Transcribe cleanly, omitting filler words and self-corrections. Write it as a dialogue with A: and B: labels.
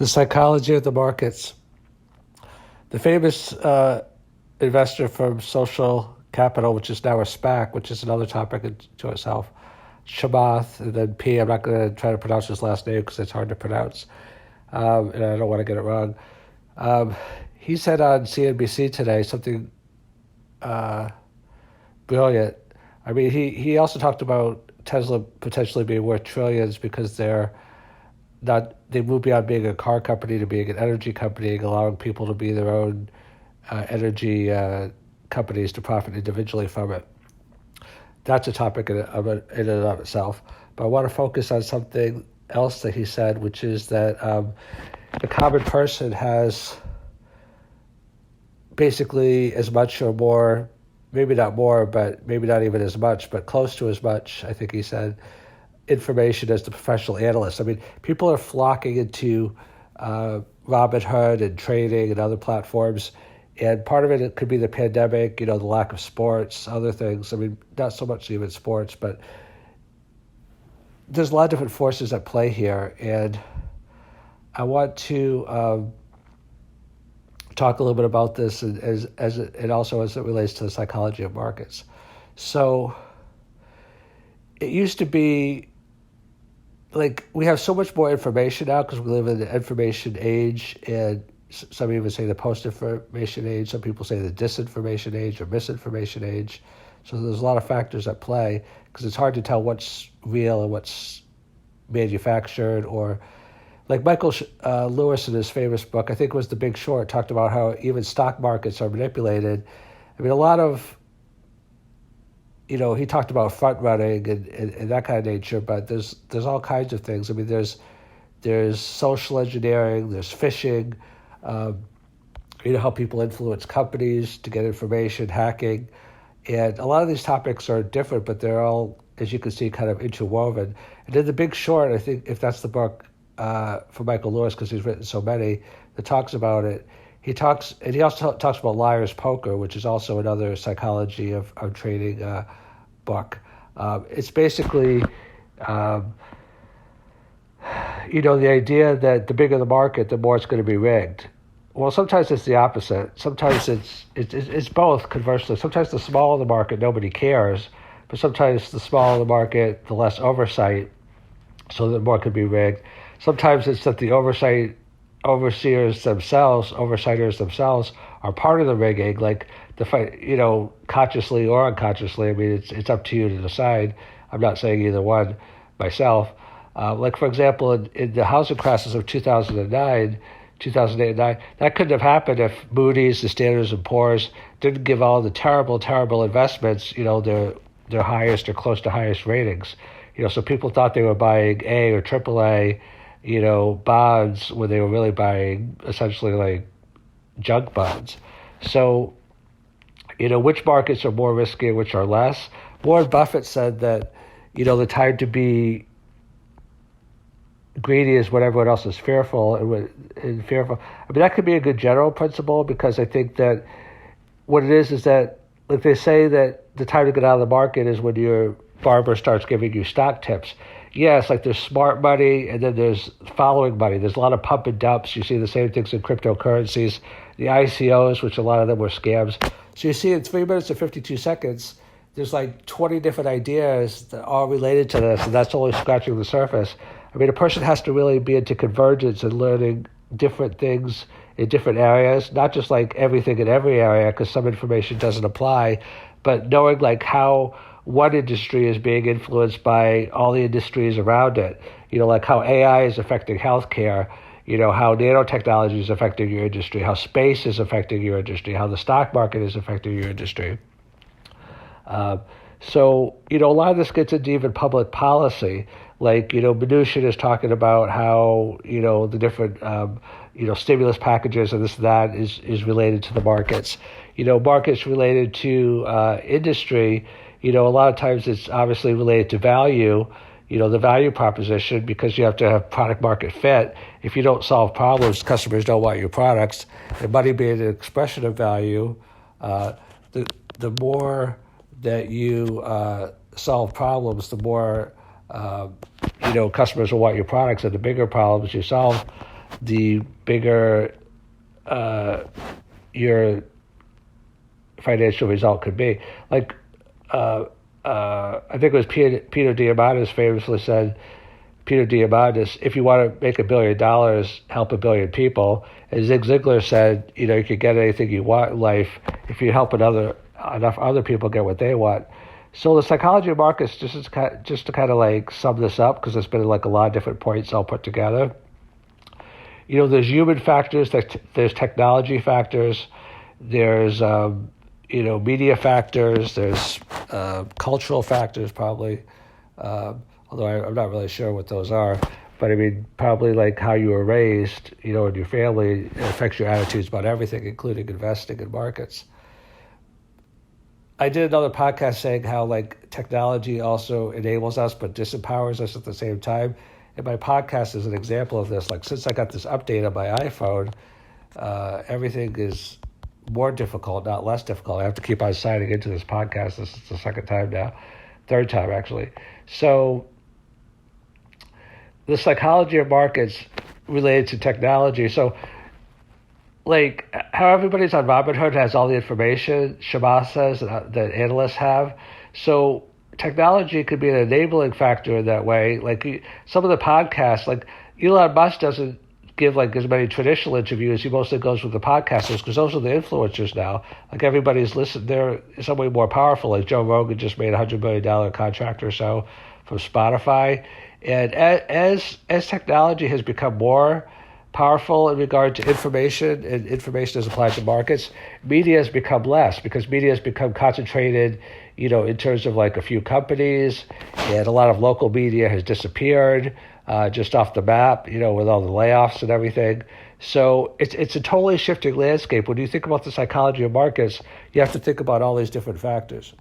A: The psychology of the markets. The famous investor from Social Capital, which is now a SPAC, which is another topic to itself, Chamath, and then P. I'm not going to try to pronounce his last name because it's hard to pronounce, and I don't want to get it wrong. He said on CNBC today something brilliant. I mean, he also talked about Tesla potentially being worth trillions because they moved beyond being a car company to being an energy company, allowing people to be their own energy companies to profit individually from it. That's a topic in and of itself. But I want to focus on something else that he said, which is that the common person has basically as much or more, maybe not more, but maybe not even as much, but close to as much, I think he said, information as the professional analyst. I mean, people are flocking into Robinhood and trading and other platforms, and part of it could be the pandemic, the lack of sports, other things. I mean, not so much even sports, but there's a lot of different forces at play here, and I want to talk a little bit about this and also as it relates to the psychology of markets. So it used to be like we have so much more information now because we live in the information age, and some even say the post-information age. Some people say the disinformation age or misinformation age. So there's a lot of factors at play because it's hard to tell what's real and what's manufactured. Or like Michael Lewis in his famous book, I think it was The Big Short, talked about how even stock markets are manipulated. I mean, a lot of, he talked about front running and that kind of nature, but there's all kinds of things. I mean, there's social engineering, there's phishing, how people influence companies to get information, hacking. And a lot of these topics are different, but they're all, as you can see, kind of interwoven. And in The Big Short, I think if that's the book for Michael Lewis, because he's written so many that talks about it, he also talks about liar's poker, which is also another psychology of trading book. It's basically, the idea that the bigger the market, the more it's going to be rigged. Well, sometimes it's the opposite. Sometimes it's both, conversely. Sometimes the smaller the market, nobody cares. But sometimes the smaller the market, the less oversight, so that more could be rigged. Sometimes it's that the overseers themselves are part of the rigging, like the fight, consciously or unconsciously. I mean, it's up to you to decide. I'm not saying either one myself. Like, for example, in the housing crisis of 2008 and 9, that couldn't have happened if Moody's, the Standard & Poor's, didn't give all the terrible, terrible investments, their highest or close to highest ratings. So people thought they were buying A or AAA, bonds when they were really buying essentially like junk bonds. So, which markets are more risky and which are less? Warren Buffett said that, the time to be greedy is when everyone else is fearful and fearful. I mean, that could be a good general principle because I think that what it is that, like they say that the time to get out of the market is when your barber starts giving you stock tips. Yes, like there's smart money and then there's following money. There's a lot of pump and dumps. You see the same things in cryptocurrencies, the ICOs, which a lot of them were scams. So you see in 3 minutes and 52 seconds, there's like 20 different ideas that are related to this, and that's only scratching the surface. I mean, a person has to really be into convergence and learning different things in different areas, not just like everything in every area because some information doesn't apply, but knowing like how one industry is being influenced by all the industries around it. Like how AI is affecting healthcare, how nanotechnology is affecting your industry, how space is affecting your industry, how the stock market is affecting your industry. So, a lot of this gets into even public policy. Like, Mnuchin is talking about how, the different, stimulus packages and this and that is related to the markets. Markets related to industry, a lot of times it's obviously related to value, the value proposition, because you have to have product market fit. If you don't solve problems, customers don't want your products. And money being an expression of value, the more that you solve problems, the more customers will want your products, and the bigger problems you solve, the bigger your financial result could be. Like, I think it was Peter Diamandis famously said, if you want to make $1 billion, help 1 billion people. And Zig Ziglar said, you can get anything you want in life if you help enough other people get what they want. So the psychology of markets, just to kind of like sum this up, because there's been like a lot of different points I'll put together. There's human factors, there's technology factors, there's media factors, there's cultural factors probably, although I'm not really sure what those are. But I mean, probably like how you were raised, in your family, it affects your attitudes about everything, including investing in markets. I did another podcast saying how like technology also enables us but disempowers us at the same time. And my podcast is an example of this. Like, since I got this update on my iPhone, everything is more difficult, not less difficult. I have to keep on signing into this podcast. This is the third time actually. So the psychology of markets related to technology. So like how everybody's on Robinhood has all the information, Shema says, that analysts have. So technology could be an enabling factor in that way. Like some of the podcasts, like Elon Musk doesn't give like as many traditional interviews. He mostly goes with the podcasters because those are the influencers now. Like everybody's listening. They're some way more powerful. Like Joe Rogan just made $100 million contract or so from Spotify. And as technology has become more powerful in regard to information, and information is applied to markets, media has become less because media has become concentrated, in terms of like a few companies, and a lot of local media has disappeared just off the map, with all the layoffs and everything. So it's a totally shifting landscape. When you think about the psychology of markets, you have to think about all these different factors.